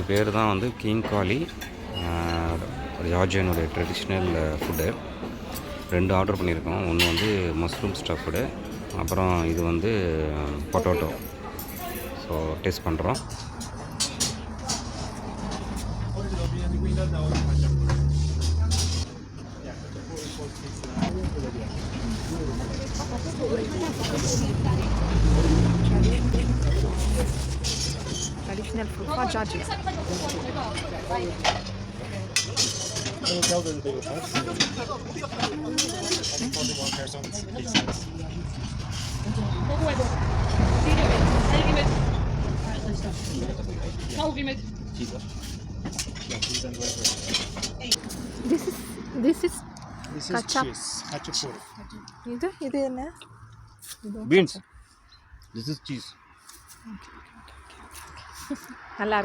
பேர் தான் வந்து கிங் காலி, ஜார்ஜியனுடைய ட்ரெடிஷ்னல் ஃபுட்டு. 2 ஆர்டர் பண்ணியிருக்கோம். ஒன்று வந்து மஷ்ரூம் ஸ்டஃப்டு, அப்புறம் இது வந்து பொட்டேட்டோ. ஸோ டேஸ்ட் பண்ணுறோம். Traditional food for Georgia. This is ketchup. cheese. Khachapuri. இது என்ன? Beans. This is cheese. நல்லா இருக்கு.